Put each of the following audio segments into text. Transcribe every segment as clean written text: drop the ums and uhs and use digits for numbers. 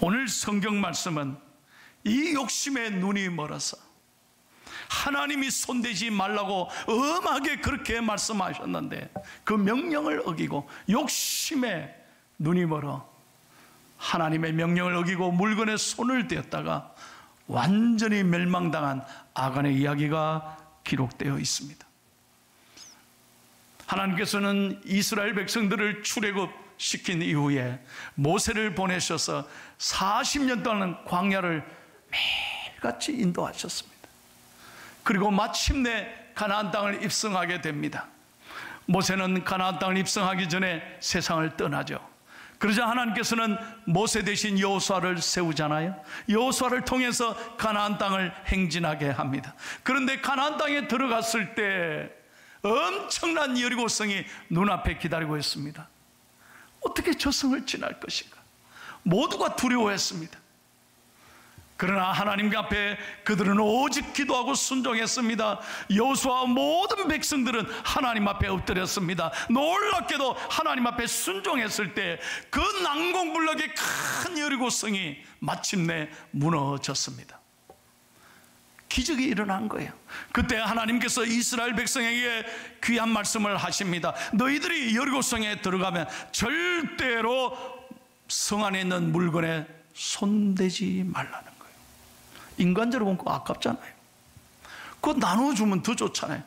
오늘 성경 말씀은 이 욕심에 눈이 멀어서 하나님이 손대지 말라고 엄하게 그렇게 말씀하셨는데 그 명령을 어기고 욕심에 눈이 멀어 하나님의 명령을 어기고 물건에 손을 댔다가 완전히 멸망당한 아간의 이야기가 기록되어 있습니다. 하나님께서는 이스라엘 백성들을 출애굽시킨 이후에 모세를 보내셔서 40년 동안 광야를 매일같이 인도하셨습니다. 그리고 마침내 가나안 땅을 입성하게 됩니다. 모세는 가나안 땅을 입성하기 전에 세상을 떠나죠. 그러자 하나님께서는 모세 대신 여호수아를 세우잖아요. 여호수아를 통해서 가나안 땅을 행진하게 합니다. 그런데 가나안 땅에 들어갔을 때 엄청난 여리고성이 눈앞에 기다리고 있습니다. 어떻게 저 성을 지날 것인가? 모두가 두려워했습니다. 그러나 하나님 앞에 그들은 오직 기도하고 순종했습니다. 여호수아와 모든 백성들은 하나님 앞에 엎드렸습니다. 놀랍게도 하나님 앞에 순종했을 때 그 난공불락의 큰 여리고성이 마침내 무너졌습니다. 기적이 일어난 거예요. 그때 하나님께서 이스라엘 백성에게 귀한 말씀을 하십니다. 너희들이 여리고성에 들어가면 절대로 성 안에 있는 물건에 손대지 말라는 거예요. 인간적으로 보면 그거 아깝잖아요. 그거 나눠주면 더 좋잖아요.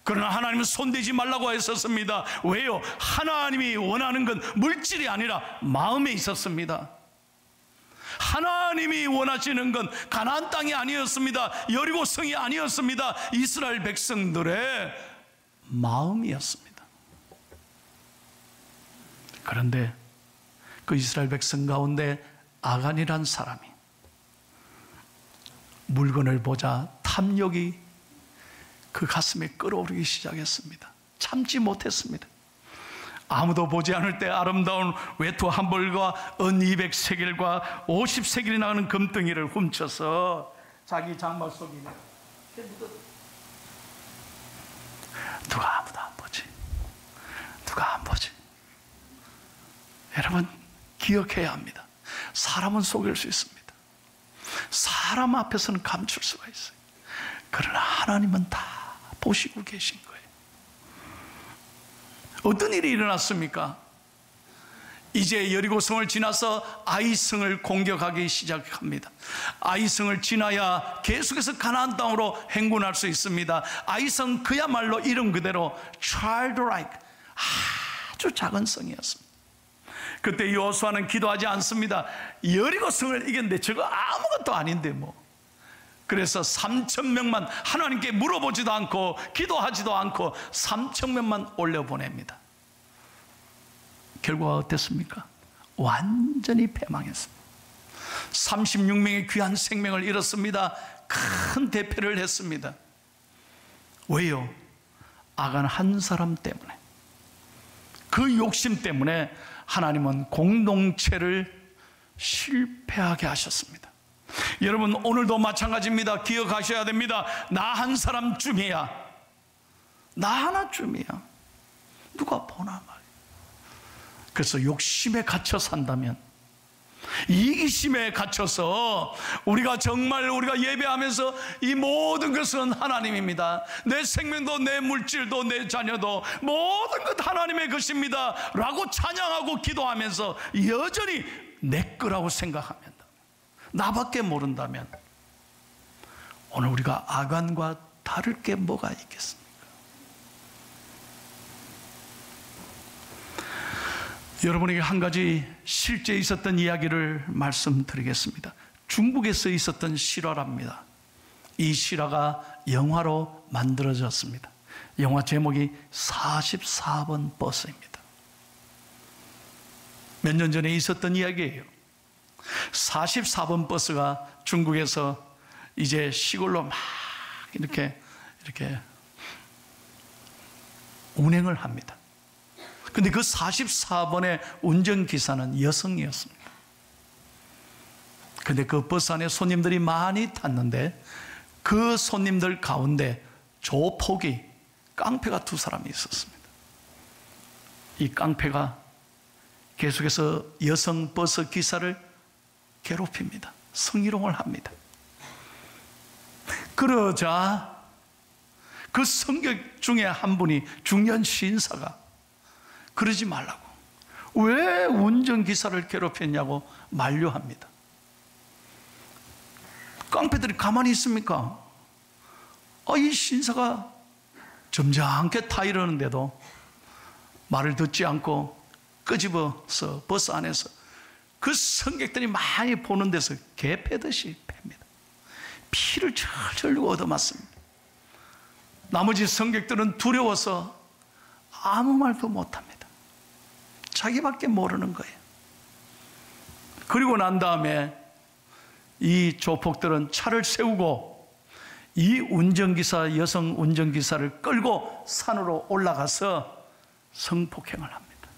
그러나 하나님은 손대지 말라고 했었습니다. 왜요? 하나님이 원하는 건 물질이 아니라 마음에 있었습니다. 하나님이 원하시는 건 가나안 땅이 아니었습니다. 여리고성이 아니었습니다. 이스라엘 백성들의 마음이었습니다. 그런데 그 이스라엘 백성 가운데 아간이란 사람이 물건을 보자 탐욕이 그 가슴에 끓어오르기 시작했습니다. 참지 못했습니다. 아무도 보지 않을 때 아름다운 외투 한 벌과 은 200세겔과 50세겔이 나가는 금덩이를 훔쳐서 자기 장막 속에 누가 아무도 안 보지? 누가 안 보지? 여러분 기억해야 합니다. 사람은 속일 수 있습니다. 사람 앞에서는 감출 수가 있어요. 그러나 하나님은 다 보시고 계신 거예요. 어떤 일이 일어났습니까? 이제 여리고성을 지나서 아이성을 공격하기 시작합니다. 아이성을 지나야 계속해서 가나안 땅으로 행군할 수 있습니다. 아이성 그야말로 이름 그대로 childlike, 아주 작은 성이었습니다. 그때 여호수아는 기도하지 않습니다. 여리고성을 이겼는데 저거 아무것도 아닌데 뭐. 그래서 3,000명만 하나님께 물어보지도 않고 기도하지도 않고 3,000명만 올려보냅니다. 결과가 어땠습니까? 완전히 패망했습니다. 36명의 귀한 생명을 잃었습니다. 큰 대패를 했습니다. 왜요? 아간 한 사람 때문에, 그 욕심 때문에 하나님은 공동체를 실패하게 하셨습니다. 여러분 오늘도 마찬가지입니다. 기억하셔야 됩니다. 나 한 사람쯤이야, 나 하나쯤이야, 누가 보나 말이야. 그래서 욕심에 갇혀 산다면, 이기심에 갇혀서 우리가 정말 우리가 예배하면서 이 모든 것은 하나님입니다, 내 생명도 내 물질도 내 자녀도 모든 것 하나님의 것입니다 라고 찬양하고 기도하면서 여전히 내 거라고 생각하면, 나밖에 모른다면 오늘 우리가 아간과 다를 게 뭐가 있겠습니까? 여러분에게 한 가지 실제 있었던 이야기를 말씀드리겠습니다. 중국에서 있었던 실화랍니다. 이 실화가 영화로 만들어졌습니다. 영화 제목이 44번 버스입니다. 몇 년 전에 있었던 이야기예요. 44번 버스가 중국에서 이제 시골로 막 이렇게 운행을 합니다. 근데 그 44번의 운전기사는 여성이었습니다. 근데 그 버스 안에 손님들이 많이 탔는데 그 손님들 가운데 조폭이, 깡패가 2사람이 있었습니다. 이 깡패가 계속해서 여성 버스 기사를 괴롭힙니다. 성희롱을 합니다. 그러자 그 성객 중에 한 분이, 중년 신사가 그러지 말라고, 왜 운전기사를 괴롭혔냐고 만류합니다. 깡패들이 가만히 있습니까? 이 신사가 점잖게 타 이러는데도 말을 듣지 않고 끄집어서 버스 안에서 그 승객들이 많이 보는 데서 개 패듯이 팹니다. 피를 철철 흘리고 얻어맞습니다. 나머지 승객들은 두려워서 아무 말도 못합니다. 자기밖에 모르는 거예요. 그리고 난 다음에 이 조폭들은 차를 세우고 이 운전기사, 여성 운전기사를 끌고 산으로 올라가서 성폭행을 합니다.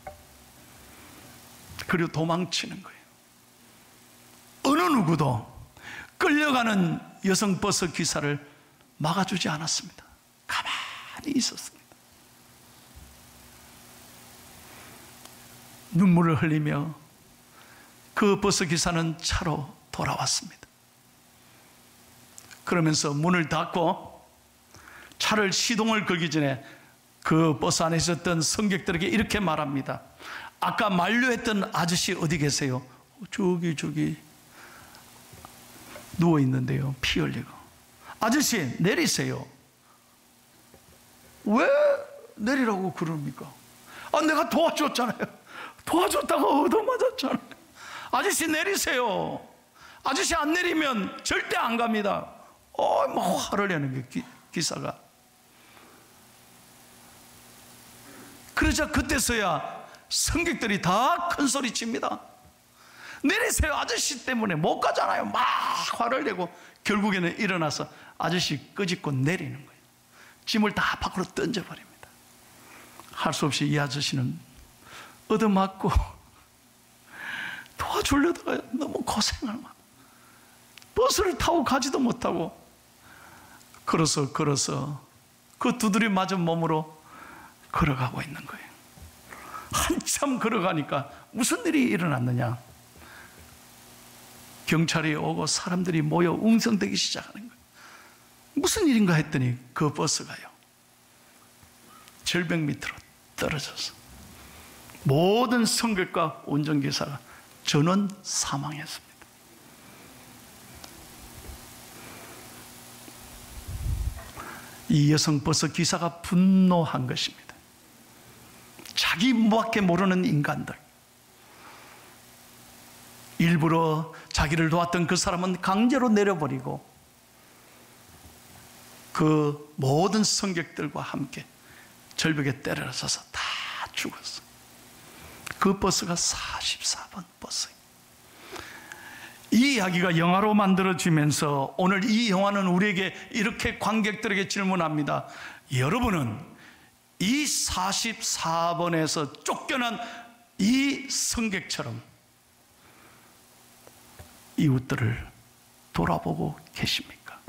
그리고 도망치는 거예요. 어느 누구도 끌려가는 여성 버스 기사를 막아주지 않았습니다. 가만히 있었습니다. 눈물을 흘리며 그 버스 기사는 차로 돌아왔습니다. 그러면서 문을 닫고 차를 시동을 걸기 전에 그 버스 안에 있었던 승객들에게 이렇게 말합니다. 아까 만류했던 아저씨 어디 계세요? 저기 누워 있는데요. 피 흘리고. 아저씨 내리세요. 왜 내리라고 그럽니까? 내가 도와줬잖아요. 도와줬다가 얻어맞았잖아요. 아저씨 내리세요. 아저씨 안 내리면 절대 안 갑니다. 막 화를 내는 게 기사가. 그러자 그때서야 승객들이 다 큰 소리 칩니다. 내리세요. 아저씨 때문에 못 가잖아요. 막 화를 내고 결국에는 일어나서 아저씨 끄집고 내리는 거예요. 짐을 다 밖으로 던져버립니다. 할 수 없이 이 아저씨는 얻어맞고 도와주려다가 너무 고생을 막, 버스를 타고 가지도 못하고 걸어서 그 두드려 맞은 몸으로 걸어가고 있는 거예요. 한참 걸어가니까 무슨 일이 일어났느냐? 경찰이 오고 사람들이 모여 웅성대기 시작하는 거예요. 무슨 일인가 했더니 그 버스가요, 절벽 밑으로 떨어져서 모든 승객과 운전기사가 전원 사망했습니다. 이 여성 버스 기사가 분노한 것입니다. 자기밖에 모르는 인간들, 일부러 자기를 도왔던 그 사람은 강제로 내려버리고 그 모든 승객들과 함께 절벽에 때려서서 다 죽었어. 그 버스가 44번 버스예요. 이 이야기가 영화로 만들어지면서 오늘 이 영화는 우리에게 이렇게 관객들에게 질문합니다. 여러분은 이 44번에서 쫓겨난 이 승객처럼 이웃들을 돌아보고 계십니까?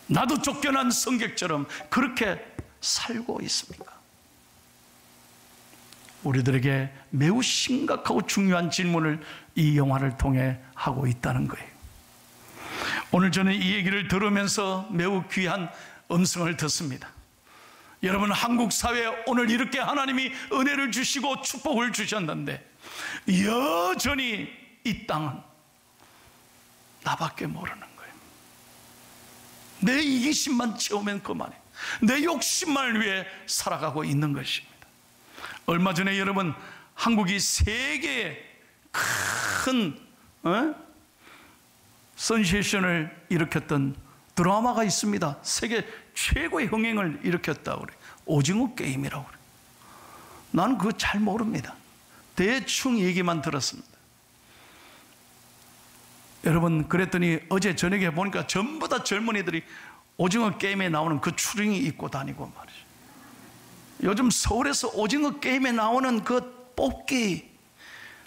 나도 쫓겨난 승객처럼 그렇게 살고 있습니까? 우리들에게 매우 심각하고 중요한 질문을 이 영화를 통해 하고 있다는 거예요. 오늘 저는 이 얘기를 들으면서 매우 귀한 음성을 듣습니다. 여러분, 한국 사회에 오늘 이렇게 하나님이 은혜를 주시고 축복을 주셨는데 여전히 이 땅은 나밖에 모르는 거예요. 내 이기심만 채우면 그만해. 내 욕심만을 위해 살아가고 있는 것입니다. 얼마 전에 여러분, 한국이 세계에 큰 센세이션을 일으켰던 드라마가 있습니다. 세계 최고의 흥행을 일으켰다고 그래요. 오징어 게임이라고 그래요. 나는 그거 잘 모릅니다. 대충 얘기만 들었습니다. 여러분, 그랬더니 어제 저녁에 보니까 전부 다 젊은이들이 오징어 게임에 나오는 그 추링이 입고 다니고 말이죠. 요즘 서울에서 오징어 게임에 나오는 그 뽑기,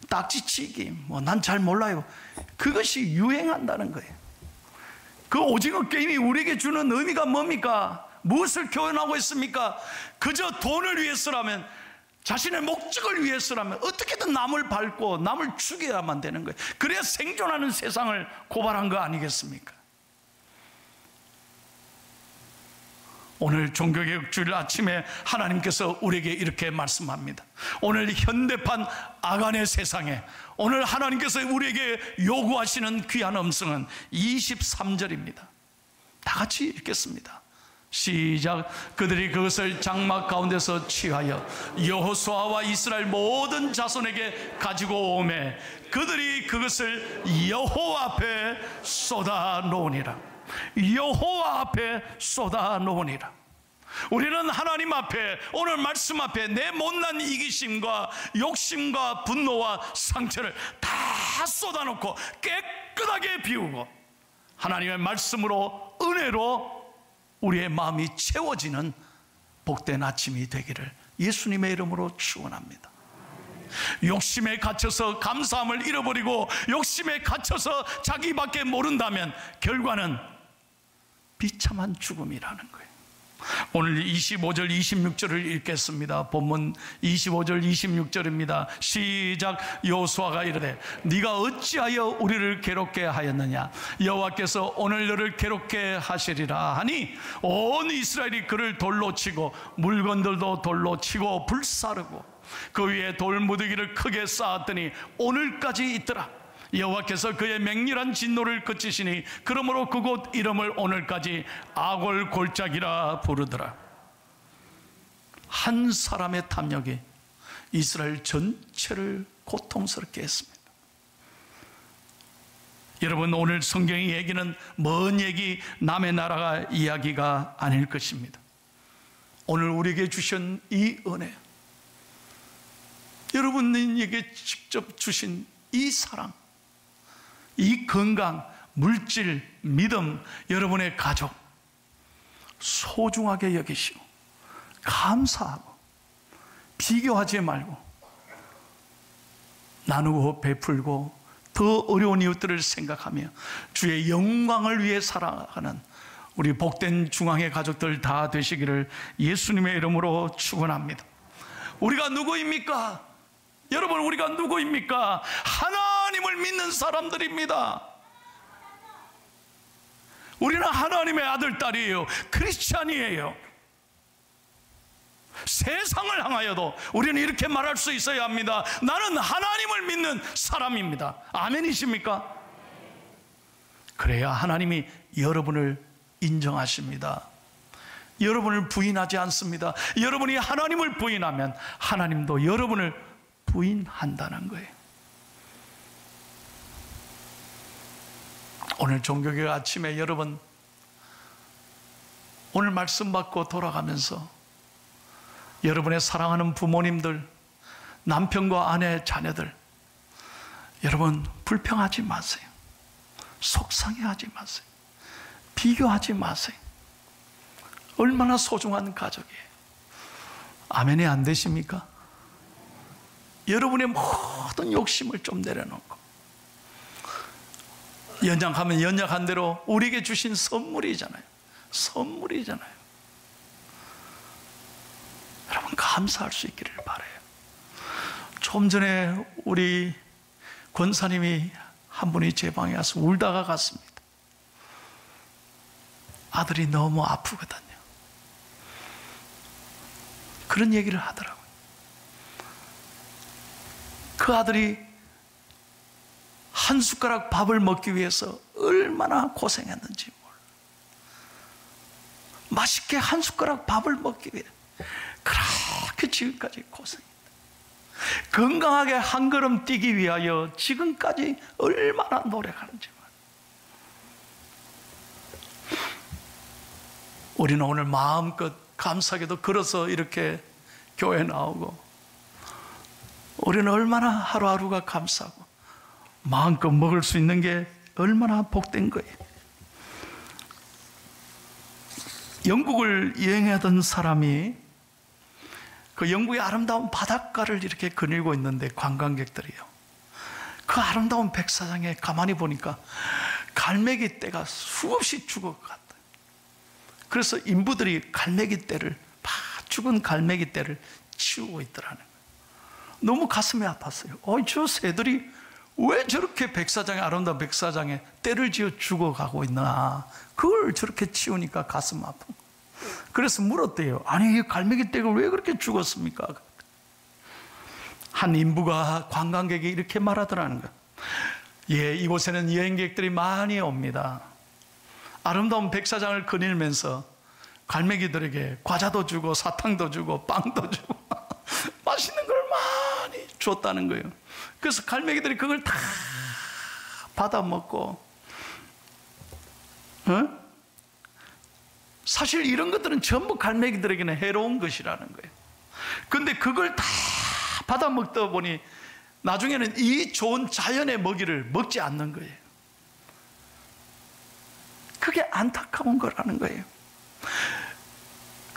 딱지치기, 난 잘 몰라요. 그것이 유행한다는 거예요. 그 오징어 게임이 우리에게 주는 의미가 뭡니까? 무엇을 교훈하고 있습니까? 그저 돈을 위해서라면 자신의 목적을 위해서라면 어떻게든 남을 밟고 남을 죽여야만 되는 거예요. 그래야 생존하는 세상을 고발한 거 아니겠습니까? 오늘 종교개혁 주일 아침에 하나님께서 우리에게 이렇게 말씀합니다. 오늘 현대판 아간의 세상에 오늘 하나님께서 우리에게 요구하시는 귀한 음성은 23절입니다. 다 같이 읽겠습니다. 시작. 그들이 그것을 장막 가운데서 취하여 여호수아와 이스라엘 모든 자손에게 가지고 오매 그들이 그것을 여호와 앞에 쏟아 놓으니라. 여호와 앞에 쏟아 놓으니라. 우리는 하나님 앞에, 오늘 말씀 앞에 내 못난 이기심과 욕심과 분노와 상처를 다 쏟아놓고 깨끗하게 비우고 하나님의 말씀으로, 은혜로 우리의 마음이 채워지는 복된 아침이 되기를 예수님의 이름으로 축원합니다. 욕심에 갇혀서 감사함을 잃어버리고 욕심에 갇혀서 자기밖에 모른다면 결과는 비참한 죽음이라는 거예요. 오늘 25절 26절을 읽겠습니다. 본문 25절 26절입니다. 시작. 여호수아가 이르되 네가 어찌하여 우리를 괴롭게 하였느냐? 여호와께서 오늘 너를 괴롭게 하시리라 하니 온 이스라엘이 그를 돌로 치고 물건들도 돌로 치고 불사르고 그 위에 돌무더기를 크게 쌓았더니 오늘까지 있더라. 여호와께서 그의 맹렬한 진노를 그치시니 그러므로 그곳 이름을 오늘까지 아골골짜기라 부르더라. 한 사람의 탐욕이 이스라엘 전체를 고통스럽게 했습니다. 여러분, 오늘 성경의 얘기는 먼 얘기, 남의 나라가 이야기가 아닐 것입니다. 오늘 우리에게 주신 이 은혜, 여러분에게 직접 주신 이 사랑, 이 건강, 물질, 믿음, 여러분의 가족 소중하게 여기시고 감사하고 비교하지 말고 나누고 베풀고 더 어려운 이웃들을 생각하며 주의 영광을 위해 살아가는 우리 복된 중앙의 가족들 다 되시기를 예수님의 이름으로 축원합니다. 우리가 누구입니까? 여러분, 우리가 누구입니까? 하나님을 믿는 사람들입니다. 우리는 하나님의 아들, 딸이에요. 크리스찬이에요. 세상을 향하여도 우리는 이렇게 말할 수 있어야 합니다. 나는 하나님을 믿는 사람입니다. 아멘이십니까? 그래야 하나님이 여러분을 인정하십니다. 여러분을 부인하지 않습니다. 여러분이 하나님을 부인하면 하나님도 여러분을 부인한다는 거예요. 오늘 종교개혁 아침에 여러분, 오늘 말씀 받고 돌아가면서 여러분의 사랑하는 부모님들, 남편과 아내, 자녀들, 여러분 불평하지 마세요. 속상해하지 마세요. 비교하지 마세요. 얼마나 소중한 가족이에요. 아멘이 안 되십니까? 여러분의 모든 욕심을 좀 내려놓고 연약하면 연약한 대로 우리에게 주신 선물이잖아요. 선물이잖아요. 여러분 감사할 수 있기를 바라요. 좀 전에 우리 권사님이 한 분이 제 방에 와서 울다가 갔습니다. 아들이 너무 아프거든요. 그런 얘기를 하더라고요. 그 아들이 한 숟가락 밥을 먹기 위해서 얼마나 고생했는지 몰라. 맛있게 한 숟가락 밥을 먹기 위해 그렇게 지금까지 고생했다. 건강하게 한 걸음 뛰기 위하여 지금까지 얼마나 노력하는지 몰라. 우리는 오늘 마음껏 감사하게도 걸어서 이렇게 교회 나오고 우리는 얼마나 하루하루가 감사하고 마음껏 먹을 수 있는 게 얼마나 복된 거예요. 영국을 여행하던 사람이 그 영국의 아름다운 바닷가를 이렇게 거닐고 있는데 관광객들이요. 그 아름다운 백사장에 가만히 보니까 갈매기 떼가 수없이 죽어갔다. 그래서 인부들이 갈매기 떼를, 죽은 갈매기 떼를 치우고 있더라는 거예요. 너무 가슴이 아팠어요. 저 새들이 왜 저렇게 백사장에, 아름다운 백사장에 때를 지어 죽어가고 있나. 그걸 저렇게 치우니까 가슴 아픈 거예요. 그래서 물었대요. 아니, 갈매기 떼가 왜 그렇게 죽었습니까? 한 인부가 관광객이 이렇게 말하더라는 거예요. 예, 이곳에는 여행객들이 많이 옵니다. 아름다운 백사장을 거닐면서 갈매기들에게 과자도 주고 사탕도 주고 빵도 주고 맛있는 걸 많이 줬다는 거예요. 그래서 갈매기들이 그걸 다 받아 먹고, 사실 이런 것들은 전부 갈매기들에게는 해로운 것이라는 거예요. 근데 그걸 다 받아 먹다 보니 나중에는 이 좋은 자연의 먹이를 먹지 않는 거예요. 그게 안타까운 거라는 거예요.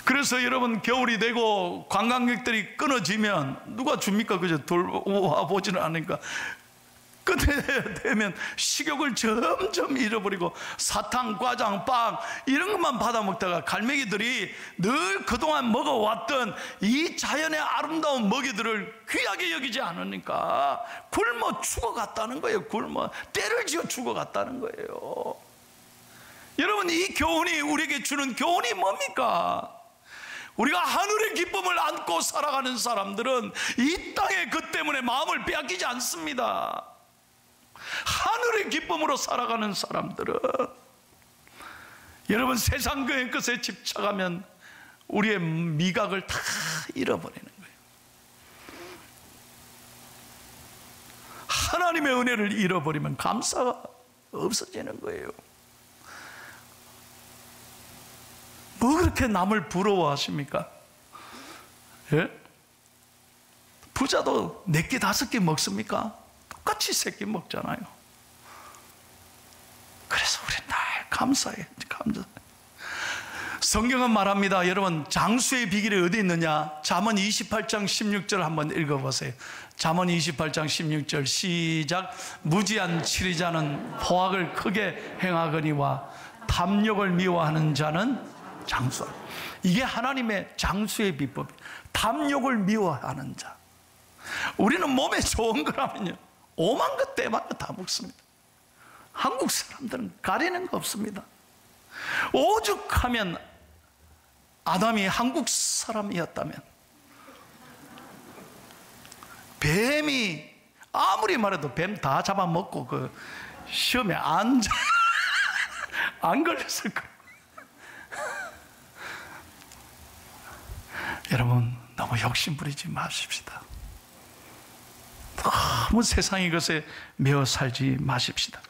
그래서 여러분, 겨울이 되고 관광객들이 끊어지면 누가 줍니까? 그저 돌와 보지는 않으니까. 끝에 되면 식욕을 점점 잃어버리고 사탕, 과장, 빵 이런 것만 받아 먹다가 갈매기들이 늘 그동안 먹어왔던 이 자연의 아름다운 먹이들을 귀하게 여기지 않으니까 굶어 죽어갔다는 거예요. 굶어 때를 지어 죽어갔다는 거예요. 여러분, 이 교훈이 우리에게 주는 교훈이 뭡니까? 우리가 하늘의 기쁨을 안고 살아가는 사람들은 이 땅에 그 때문에 마음을 빼앗기지 않습니다. 하늘의 기쁨으로 살아가는 사람들은, 여러분, 세상 그 것에 집착하면 우리의 미각을 다 잃어버리는 거예요. 하나님의 은혜를 잃어버리면 감사가 없어지는 거예요. 뭐 그렇게 남을 부러워하십니까? 예? 부자도 4개, 5개 먹습니까? 똑같이 3개 먹잖아요. 그래서 우리 날 감사해. 성경은 말합니다. 여러분, 장수의 비결이 어디 있느냐? 잠언 28장 16절 한번 읽어보세요. 잠언 28장 16절 시작. 무지한 치리자는 포악을 크게 행하거니와 탐욕을 미워하는 자는 장수. 이게 하나님의 장수의 비법. 탐욕을 미워하는 자. 우리는 몸에 좋은 거라면요, 오만 것 때만 다 먹습니다. 한국 사람들은 가리는 거 없습니다. 오죽하면 아담이 한국 사람이었다면 뱀이 아무리 말해도 뱀 다 잡아먹고 그 시험에 안 걸렸을 거예요. 여러분, 너무 욕심 부리지 마십시다. 너무 세상의 것에 매어 살지 마십시다.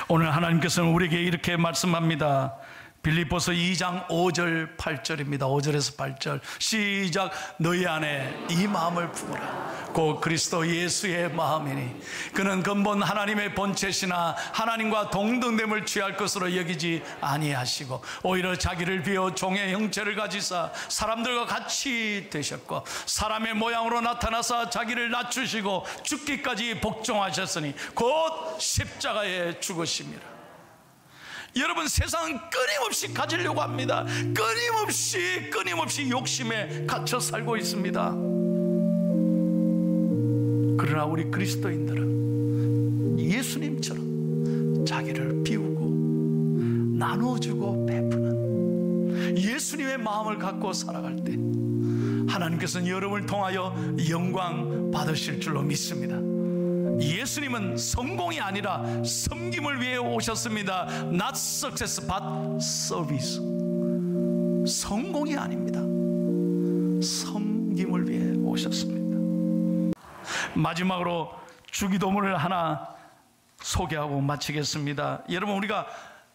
오늘 하나님께서는 우리에게 이렇게 말씀합니다. 빌립보서 2장 5절 8절입니다. 5절에서 8절 시작. 너희 안에 이 마음을 품으라. 곧 그리스도 예수의 마음이니 그는 근본 하나님의 본체시나 하나님과 동등됨을 취할 것으로 여기지 아니하시고 오히려 자기를 비워 종의 형체를 가지사 사람들과 같이 되셨고 사람의 모양으로 나타나사 자기를 낮추시고 죽기까지 복종하셨으니 곧 십자가에 죽으심이라. 여러분, 세상은 끊임없이 가지려고 합니다. 끊임없이 욕심에 갇혀 살고 있습니다. 그러나 우리 그리스도인들은 예수님처럼 자기를 비우고 나눠주고 베푸는 예수님의 마음을 갖고 살아갈 때 하나님께서는 여러분을 통하여 영광 받으실 줄로 믿습니다. 예수님은 성공이 아니라 섬김을 위해 오셨습니다. Not success but service. 성공이 아닙니다. 섬김을 위해 오셨습니다. 마지막으로 주기도문을 하나 소개하고 마치겠습니다. 여러분, 우리가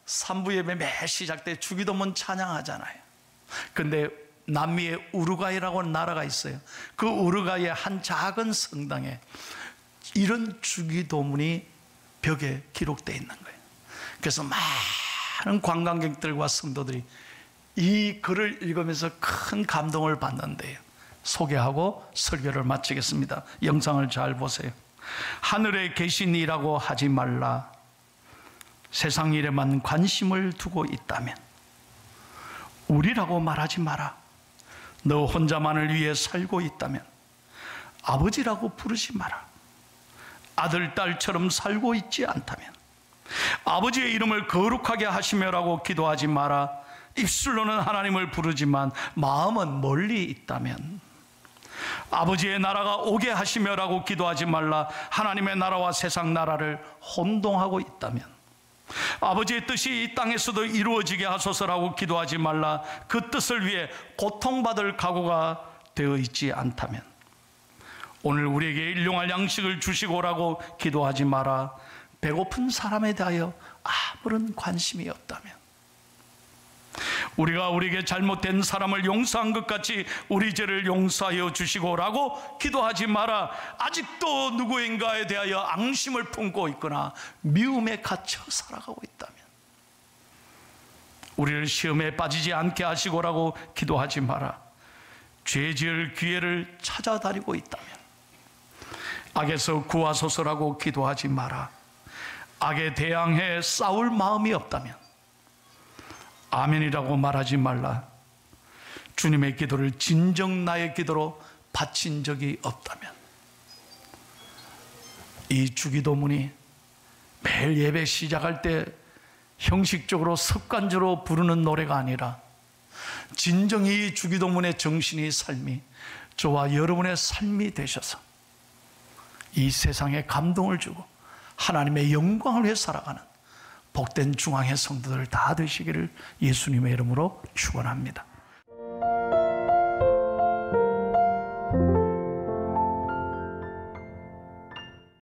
3부 예배 매 시작 때 주기도문 찬양하잖아요. 근데 남미의 우루과이라고 하는 나라가 있어요. 그 우루과이의 한 작은 성당에 이런 주기도문이 벽에 기록되어 있는 거예요. 그래서 많은 관광객들과 성도들이 이 글을 읽으면서 큰 감동을 받는데요. 소개하고 설교를 마치겠습니다. 영상을 잘 보세요. 하늘에 계신 이라고 하지 말라. 세상 일에만 관심을 두고 있다면 우리라고 말하지 마라. 너 혼자만을 위해 살고 있다면 아버지라고 부르지 마라. 아들, 딸처럼 살고 있지 않다면, 아버지의 이름을 거룩하게 하시며라고 기도하지 마라. 입술로는 하나님을 부르지만 마음은 멀리 있다면, 아버지의 나라가 오게 하시며라고 기도하지 말라. 하나님의 나라와 세상 나라를 혼동하고 있다면, 아버지의 뜻이 이 땅에서도 이루어지게 하소서라고 기도하지 말라. 그 뜻을 위해 고통받을 각오가 되어 있지 않다면, 오늘 우리에게 일용할 양식을 주시고라고 기도하지 마라. 배고픈 사람에 대하여 아무런 관심이 없다면, 우리가 우리에게 잘못된 사람을 용서한 것 같이 우리 죄를 용서하여 주시고라고 기도하지 마라. 아직도 누구인가에 대하여 앙심을 품고 있거나 미움에 갇혀 살아가고 있다면, 우리를 시험에 빠지지 않게 하시고라고 기도하지 마라. 죄 지을 기회를 찾아다니고 있다면, 악에서 구하소서라고 기도하지 마라. 악에 대항해 싸울 마음이 없다면, 아멘이라고 말하지 말라. 주님의 기도를 진정 나의 기도로 바친 적이 없다면, 이 주기도문이 매일 예배 시작할 때 형식적으로 습관적으로 부르는 노래가 아니라, 진정이 이 주기도문의 정신이 삶이 저와 여러분의 삶이 되셔서 이 세상에 감동을 주고 하나님의 영광을 위해 살아가는 복된 중앙의 성도들 다 되시기를 예수님의 이름으로 축원합니다.